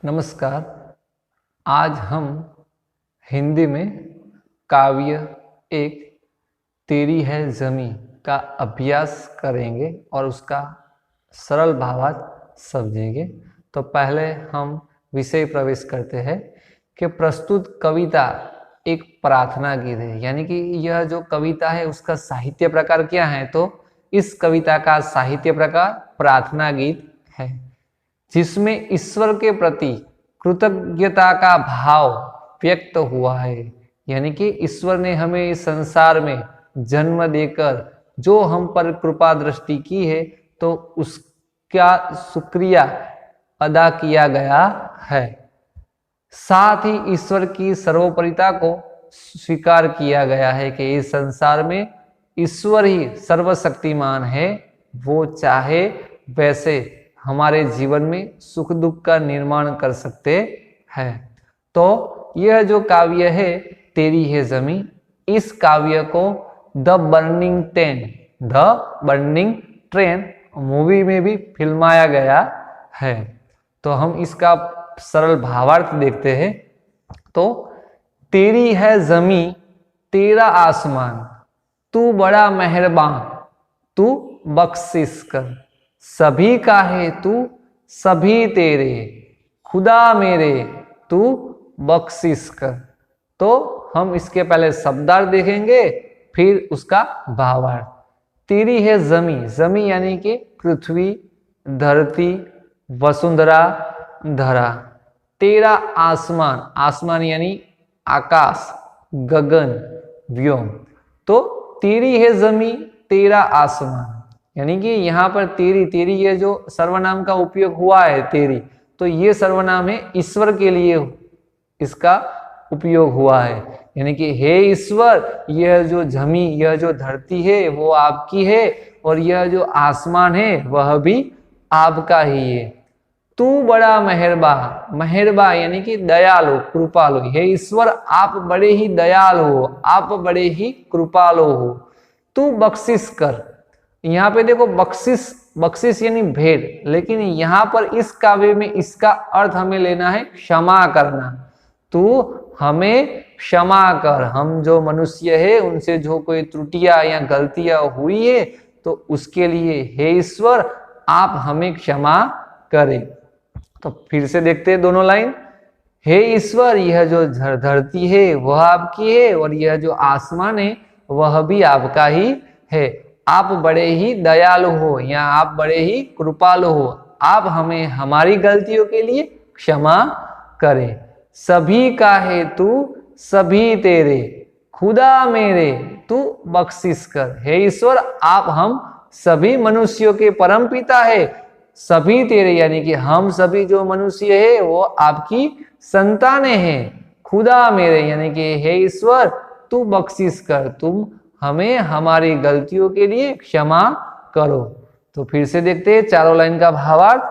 नमस्कार। आज हम हिंदी में काव्य एक तेरी है ज़मीं का अभ्यास करेंगे और उसका सरल भावार्थ समझेंगे। तो पहले हम विषय प्रवेश करते हैं कि प्रस्तुत कविता एक प्रार्थना गीत है, यानी कि यह जो कविता है उसका साहित्य प्रकार क्या है, तो इस कविता का साहित्य प्रकार प्रार्थना गीत है, जिसमें ईश्वर के प्रति कृतज्ञता का भाव व्यक्त हुआ है। यानी कि ईश्वर ने हमें इस संसार में जन्म देकर जो हम पर कृपा दृष्टि की है, तो उसका शुक्रिया अदा किया गया है। साथ ही ईश्वर की सर्वोपरिता को स्वीकार किया गया है कि इस संसार में ईश्वर ही सर्वशक्तिमान है। वो चाहे वैसे हमारे जीवन में सुख दुख का निर्माण कर सकते हैं। तो यह जो काव्य है तेरी है ज़मीं, इस काव्य को द बर्निंग ट्रेन मूवी में भी फिल्माया गया है। तो हम इसका सरल भावार्थ देखते हैं। तो तेरी है ज़मीं तेरा आसमान, तू बड़ा मेहरबान तू बख्शिश कर, सभी का है तू सभी तेरे, खुदा मेरे तू बख्शिश कर। तो हम इसके पहले शब्दार्थ देखेंगे, फिर उसका भावार्थ। तेरी है ज़मीं, ज़मीं यानी कि पृथ्वी, धरती, वसुंधरा, धरा। तेरा आसमान, आसमान यानी आकाश, गगन, व्योम। तो तेरी है ज़मीं तेरा आसमान, यानी कि यहाँ पर तेरी ये जो सर्वनाम का उपयोग हुआ है तेरी, तो ये सर्वनाम है ईश्वर के लिए इसका उपयोग हुआ है। यानी कि हे ईश्वर, यह जो जमी, यह जो धरती है वो आपकी है, और यह जो आसमान है वह भी आपका ही है। तू बड़ा मेहरबा यानी कि दयालु, कृपालु। हे ईश्वर, आप बड़े ही दयालु हो, आप बड़े ही कृपालु हो। तू बख्शिश कर, यहाँ पे देखो बख्शिश यानी भेंट, लेकिन यहाँ पर इस काव्य में इसका अर्थ हमें लेना है क्षमा करना। तू हमें क्षमा कर, हम जो मनुष्य है उनसे जो कोई त्रुटियां या गलतियां हुई है, तो उसके लिए हे ईश्वर आप हमें क्षमा करें। तो फिर से देखते हैं दोनों लाइन। हे ईश्वर, यह जो धरती है वह आपकी है, और यह जो आसमान है वह भी आपका ही है। आप बड़े ही दयालु हो या आप बड़े ही कृपालु हो, आप हमें हमारी गलतियों के लिए क्षमा करें। सभी का है तू सभी तेरे, खुदा मेरे तू बख्शिश कर। हे ईश्वर, आप हम सभी मनुष्यों के परम पिता है, सभी तेरे यानी कि हम सभी जो मनुष्य है वो आपकी संतानें हैं। खुदा मेरे यानी कि हे ईश्वर तू बख्शिश कर, तुम हमें हमारी गलतियों के लिए क्षमा करो। तो फिर से देखते हैं चारों लाइन का भावार्थ।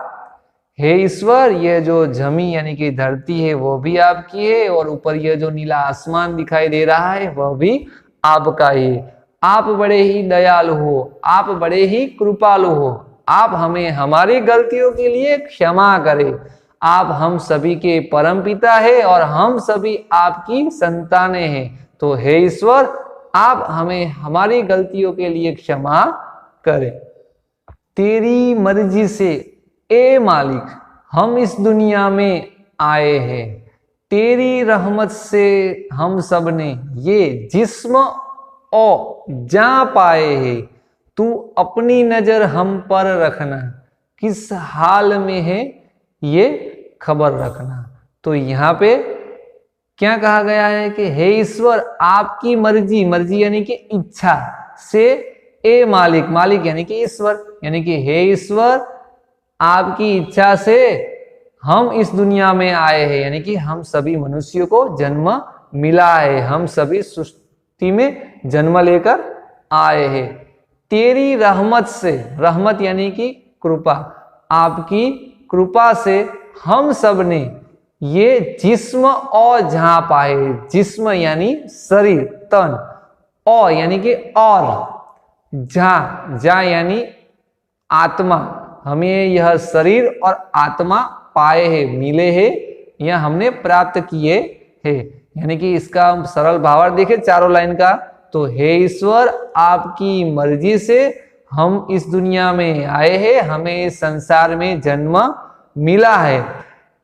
हे ईश्वर, यह जो जमी यानी कि धरती है वो भी आपकी है, और ऊपर यह जो नीला आसमान दिखाई दे रहा है वह भी आपका ही। आप बड़े ही दयालु हो, आप बड़े ही कृपालु हो, आप हमें हमारी गलतियों के लिए क्षमा करें। आप हम सभी के परम पिता है और हम सभी आपकी संतानें हैं। तो हे ईश्वर, आप हमें हमारी गलतियों के लिए क्षमा करें। तेरी मर्जी से ए मालिक हम इस दुनिया में आए हैं, तेरी रहमत से हम सब ने ये जिस्म और जान पाए हैं। तू अपनी नजर हम पर रखना, किस हाल में है ये खबर रखना। तो यहाँ पे क्या कहा गया है कि हे ईश्वर, आपकी मर्जी, मर्जी यानी कि इच्छा से ए मालिक, मालिक यानी कि ईश्वर, यानी कि हे ईश्वर आपकी इच्छा से हम इस दुनिया में आए हैं, यानी कि हम सभी मनुष्यों को जन्म मिला है, हम सभी सृष्टि में जन्म लेकर आए हैं। तेरी रहमत से, रहमत यानी कि कृपा, आपकी कृपा से हम सब ने ये जिस्म और जहां पाए, जिस्म यानी शरीर तन, और यानी कि और जहां, जहां यानी आत्मा, हमें यह शरीर और आत्मा पाए हैं, मिले हैं या हमने प्राप्त किए हैं। यानी कि इसका हम सरल भावार्थ देखें चारों लाइन का, तो हे ईश्वर आपकी मर्जी से हम इस दुनिया में आए हैं, हमें इस संसार में जन्म मिला है।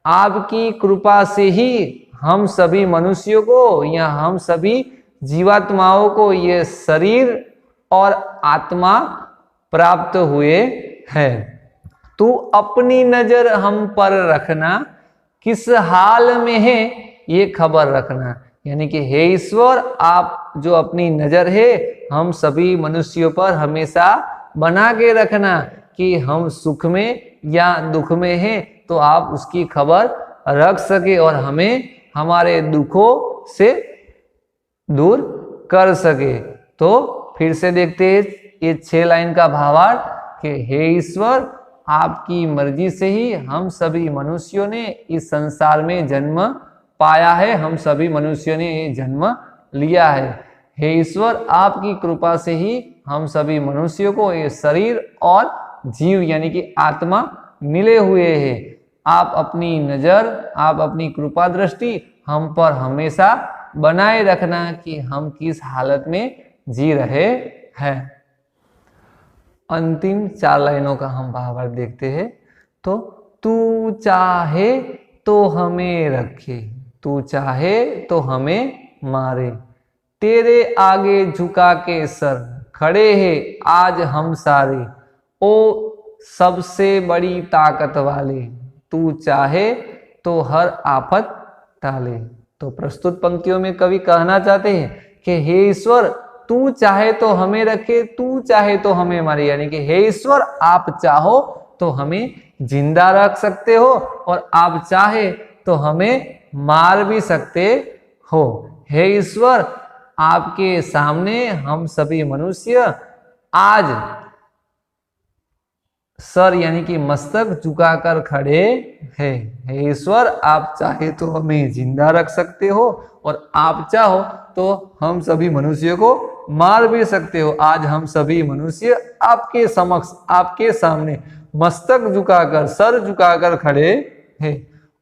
आपकी कृपा से ही हम सभी मनुष्यों को या हम सभी जीवात्माओं को ये शरीर और आत्मा प्राप्त हुए हैं। तू अपनी नजर हम पर रखना, किस हाल में है ये खबर रखना। यानी कि हे ईश्वर आप जो अपनी नजर है हम सभी मनुष्यों पर हमेशा बना के रखना कि हम सुख में या दुख में हैं, तो आप उसकी खबर रख सके और हमें हमारे दुखों से दूर कर सके। तो फिर से देखते हैं ये 6 लाइन का भावार्थ कि हे ईश्वर आपकी मर्जी से ही हम सभी मनुष्यों ने इस संसार में जन्म पाया है, हम सभी मनुष्यों ने ये जन्म लिया है। हे ईश्वर आपकी कृपा से ही हम सभी मनुष्यों को ये शरीर और जीव यानी कि आत्मा मिले हुए हैं। आप अपनी नजर, आप अपनी कृपा दृष्टि हम पर हमेशा बनाए रखना कि हम किस हालत में जी रहे हैं। अंतिम 4 लाइनों का हम भावार्थ देखते हैं। तो तू चाहे तो हमें रखे, तू चाहे तो हमें मारे, तेरे आगे झुका के सर खड़े हैं आज हम सारे, ओ सबसे बड़ी ताकत वाले, तू चाहे तो हर आफत टाले। तो प्रस्तुत पंक्तियों में कवि कहना चाहते हैं कि हे ईश्वर तू चाहे तो हमें रखे, तू चाहे तो हमें मारे। यानी कि हे ईश्वर आप चाहो तो हमें जिंदा रख सकते हो और आप चाहे तो हमें मार भी सकते हो। हे ईश्वर आपके सामने हम सभी मनुष्य आज सर यानी कि मस्तक झुकाकर खड़े हैं। हे ईश्वर आप चाहे तो हमें जिंदा रख सकते हो और आप चाहो तो हम सभी मनुष्यों को मार भी सकते हो। आज हम सभी मनुष्य आपके समक्ष, आपके सामने मस्तक झुकाकर, सर झुकाकर खड़े हैं।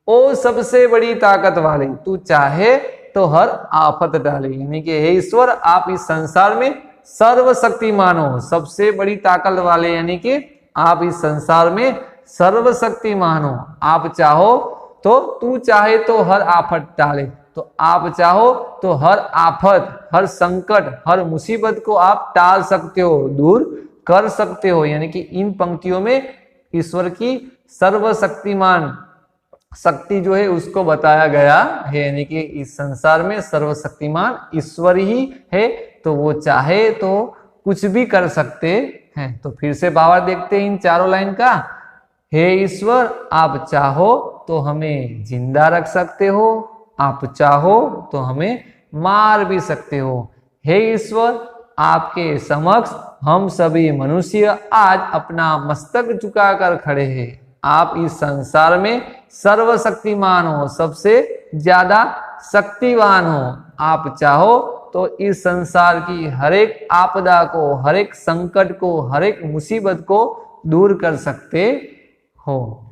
ओ सबसे बड़ी ताकत वाले, तू चाहे तो हर आफत डाले। यानी कि हे ईश्वर आप इस संसार में सर्वशक्तिमान हो, सबसे बड़ी ताकत वाले, यानी कि आप इस संसार में सर्वशक्तिमान हो। आप चाहो तो, तू चाहे तो हर आफत टाले, तो आप चाहो तो हर आफत, हर संकट, हर मुसीबत को आप टाल सकते हो, दूर कर सकते हो। यानी कि इन पंक्तियों में ईश्वर की सर्वशक्तिमान शक्ति जो है उसको बताया गया है। यानी कि इस संसार में सर्वशक्तिमान ईश्वर ही है, तो वो चाहे तो कुछ भी कर सकते हैं। तो फिर से भावार्थ देखते हैं इन चारों लाइन का। हे ईश्वर आप चाहो तो हमें जिंदा रख सकते हो, आप चाहो तो हमें मार भी सकते हो। हे ईश्वर आपके समक्ष हम सभी मनुष्य आज अपना मस्तक झुकाकर खड़े हैं। आप इस संसार में सर्वशक्तिमान हो, सबसे ज्यादा शक्तिवान हो। आप चाहो तो इस संसार की हर एक आपदा को, हर एक संकट को, हर एक मुसीबत को दूर कर सकते हो।